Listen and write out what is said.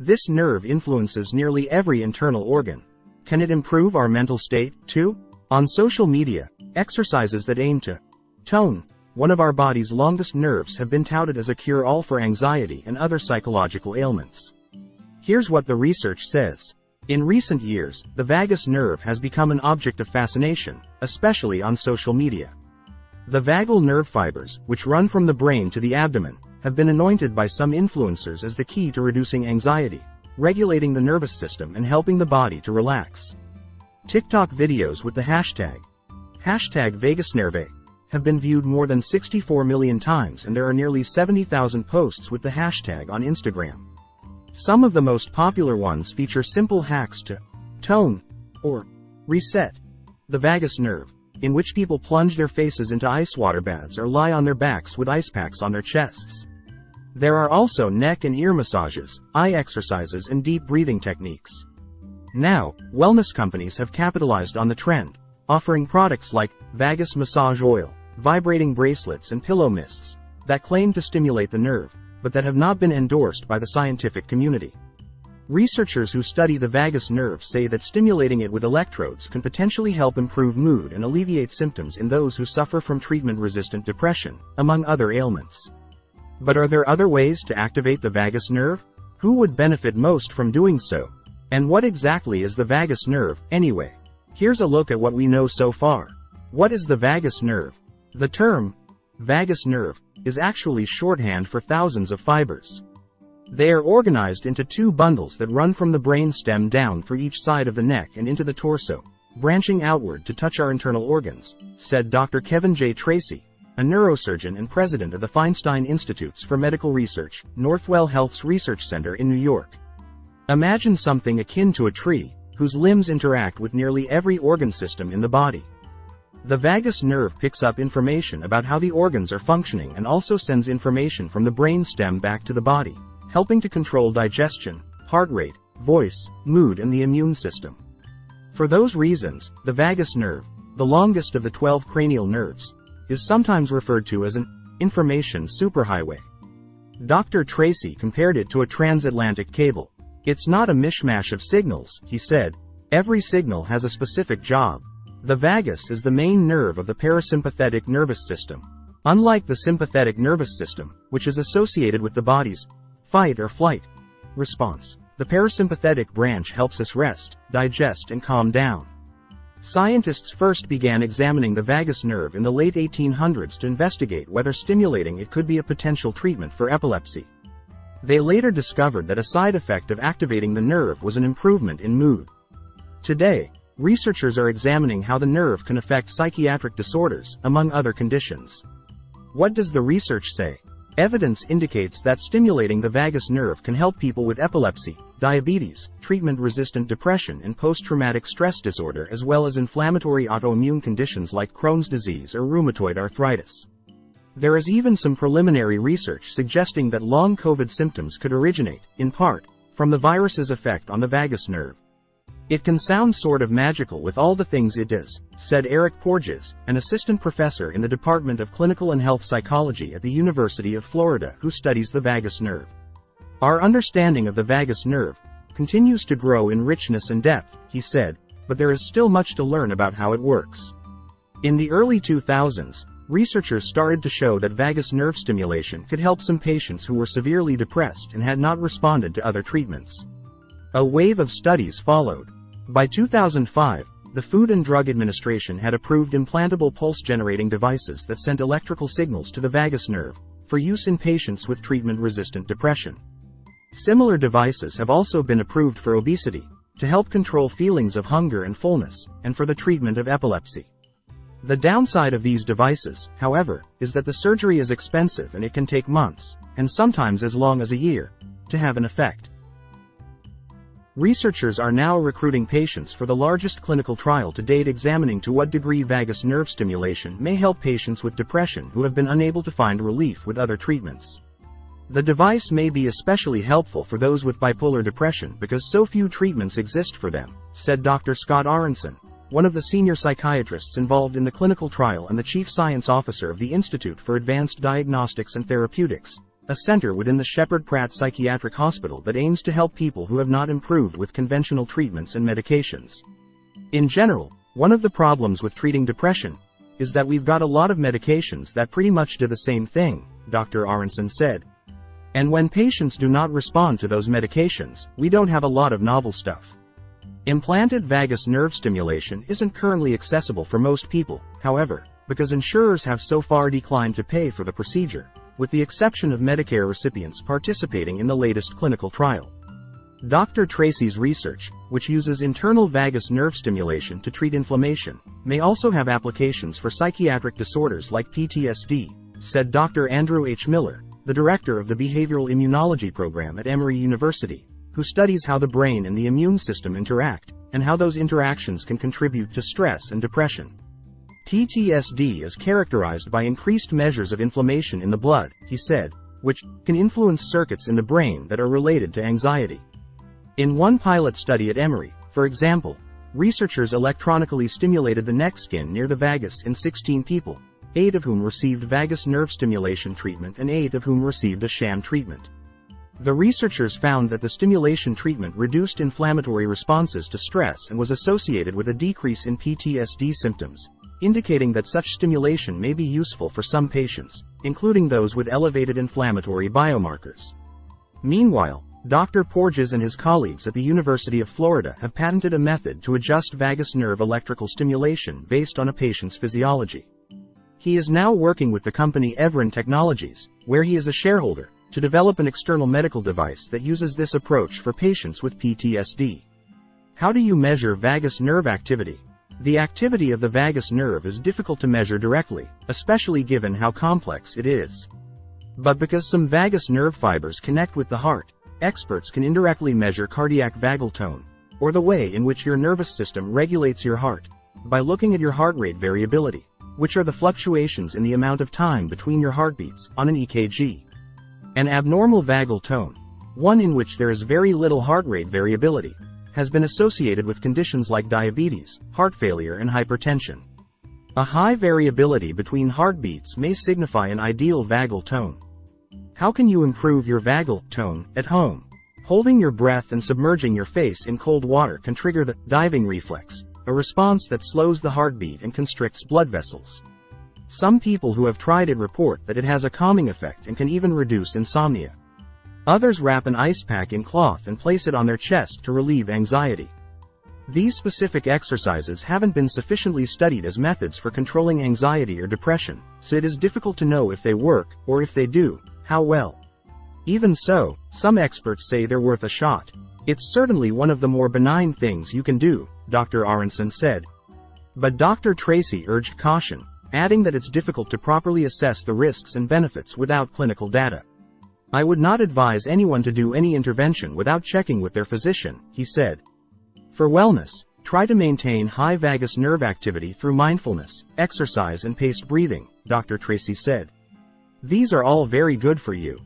This nerve influences nearly every internal organ. Can it improve our mental state, too? On social media, exercises that aim to tone one of our body's longest nerves have been touted as a cure-all for anxiety and other psychological ailments. Here's what the research says. In recent years, the vagus nerve has become an object of fascination, especially on social media. The vagal nerve fibers, which run from the brain to the abdomen, have been anointed by some influencers as the key to reducing anxiety, regulating the nervous system and helping the body to relax. TikTok videos with the hashtag #VagusNerve have been viewed more than 64 million times, and there are nearly 70,000 posts with the hashtag on Instagram. Some of the most popular ones feature simple hacks to tone or reset the vagus nerve, in which people plunge their faces into ice water baths or lie on their backs with ice packs on their chests. There are also neck and ear massages, eye exercises, and deep breathing techniques. Now, wellness companies have capitalized on the trend, offering products like vagus massage oil, vibrating bracelets, and pillow mists that claim to stimulate the nerve, but that have not been endorsed by the scientific community. Researchers who study the vagus nerve say that stimulating it with electrodes can potentially help improve mood and alleviate symptoms in those who suffer from treatment-resistant depression, among other ailments. But are there other ways to activate the vagus nerve? Who would benefit most from doing so? And what exactly is the vagus nerve, anyway? Here's a look at what we know so far. What is the vagus nerve? The term vagus nerve is actually shorthand for thousands of fibers. They are organized into two bundles that run from the brain stem down through each side of the neck and into the torso, branching outward to touch our internal organs, said Dr. Kevin J. Tracy, a neurosurgeon and president of the Feinstein Institutes for Medical Research, Northwell Health's research center in New York. Imagine something akin to a tree, whose limbs interact with nearly every organ system in the body. The vagus nerve picks up information about how the organs are functioning and also sends information from the brain stem back to the body, helping to control digestion, heart rate, voice, mood, and the immune system. For those reasons, the vagus nerve, the longest of the 12 cranial nerves, is sometimes referred to as an information superhighway. Dr. Tracy compared it to a transatlantic cable. It's not a mishmash of signals, he said. Every signal has a specific job. The vagus is the main nerve of the parasympathetic nervous system. Unlike the sympathetic nervous system, which is associated with the body's fight or flight response, the parasympathetic branch helps us rest, digest, and calm down. Scientists first began examining the vagus nerve in the late 1800s to investigate whether stimulating it could be a potential treatment for epilepsy. They later discovered that a side effect of activating the nerve was an improvement in mood. Today, researchers are examining how the nerve can affect psychiatric disorders, among other conditions. What does the research say? Evidence indicates that stimulating the vagus nerve can help people with epilepsy, diabetes, treatment-resistant depression, and post-traumatic stress disorder, as well as inflammatory autoimmune conditions like Crohn's disease or rheumatoid arthritis. There is even some preliminary research suggesting that long COVID symptoms could originate, in part, from the virus's effect on the vagus nerve. It can sound sort of magical with all the things it does, said Eric Porges, an assistant professor in the Department of Clinical and Health Psychology at the University of Florida who studies the vagus nerve. Our understanding of the vagus nerve continues to grow in richness and depth, he said, but there is still much to learn about how it works. In the early 2000s, researchers started to show that vagus nerve stimulation could help some patients who were severely depressed and had not responded to other treatments. A wave of studies followed. By 2005, the Food and Drug Administration had approved implantable pulse-generating devices that sent electrical signals to the vagus nerve, for use in patients with treatment-resistant depression. Similar devices have also been approved for obesity, to help control feelings of hunger and fullness, and for the treatment of epilepsy. The downside of these devices, however, is that the surgery is expensive and it can take months, and sometimes as long as a year, to have an effect. Researchers are now recruiting patients for the largest clinical trial to date examining to what degree vagus nerve stimulation may help patients with depression who have been unable to find relief with other treatments. The device may be especially helpful for those with bipolar depression because so few treatments exist for them, said Dr. Scott Aronson, one of the senior psychiatrists involved in the clinical trial and the chief science officer of the Institute for Advanced Diagnostics and Therapeutics, a center within the Shepherd Pratt Psychiatric Hospital that aims to help people who have not improved with conventional treatments and medications. In general, one of the problems with treating depression is that we've got a lot of medications that pretty much do the same thing, Dr. Aronson said. And when patients do not respond to those medications, we don't have a lot of novel stuff. Implanted vagus nerve stimulation isn't currently accessible for most people, however, because insurers have so far declined to pay for the procedure, with the exception of Medicare recipients participating in the latest clinical trial. Dr. Tracy's research, which uses internal vagus nerve stimulation to treat inflammation, may also have applications for psychiatric disorders like PTSD, said Dr. Andrew H. Miller, the director of the Behavioral Immunology program at Emory University, who studies how the brain and the immune system interact, and how those interactions can contribute to stress and depression. PTSD is characterized by increased measures of inflammation in the blood, he said, which can influence circuits in the brain that are related to anxiety. In one pilot study at Emory, for example, researchers electronically stimulated the neck skin near the vagus in 16 people, 8 of whom received vagus nerve stimulation treatment and 8 of whom received a sham treatment. The researchers found that the stimulation treatment reduced inflammatory responses to stress and was associated with a decrease in PTSD symptoms, indicating that such stimulation may be useful for some patients, including those with elevated inflammatory biomarkers. Meanwhile, Dr. Porges and his colleagues at the University of Florida have patented a method to adjust vagus nerve electrical stimulation based on a patient's physiology. He is now working with the company Evrin Technologies, where he is a shareholder, to develop an external medical device that uses this approach for patients with PTSD. How do you measure vagus nerve activity? The activity of the vagus nerve is difficult to measure directly, especially given how complex it is. But because some vagus nerve fibers connect with the heart, experts can indirectly measure cardiac vagal tone, or the way in which your nervous system regulates your heart, by looking at your heart rate variability, which are the fluctuations in the amount of time between your heartbeats on an EKG. An abnormal vagal tone, one in which there is very little heart rate variability, has been associated with conditions like diabetes, heart failure and hypertension. A high variability between heartbeats may signify an ideal vagal tone. How can you improve your vagal tone at home? Holding your breath and submerging your face in cold water can trigger the diving reflex, a response that slows the heartbeat and constricts blood vessels. Some people who have tried it report that it has a calming effect and can even reduce insomnia. Others wrap an ice pack in cloth and place it on their chest to relieve anxiety. These specific exercises haven't been sufficiently studied as methods for controlling anxiety or depression, so it is difficult to know if they work, or if they do, how well. Even so, some experts say they're worth a shot. It's certainly one of the more benign things you can do, Dr. Aronson said. But Dr. Tracy urged caution, adding that it's difficult to properly assess the risks and benefits without clinical data. I would not advise anyone to do any intervention without checking with their physician, he said. For wellness, try to maintain high vagus nerve activity through mindfulness, exercise and paced breathing, Dr. Tracy said. These are all very good for you.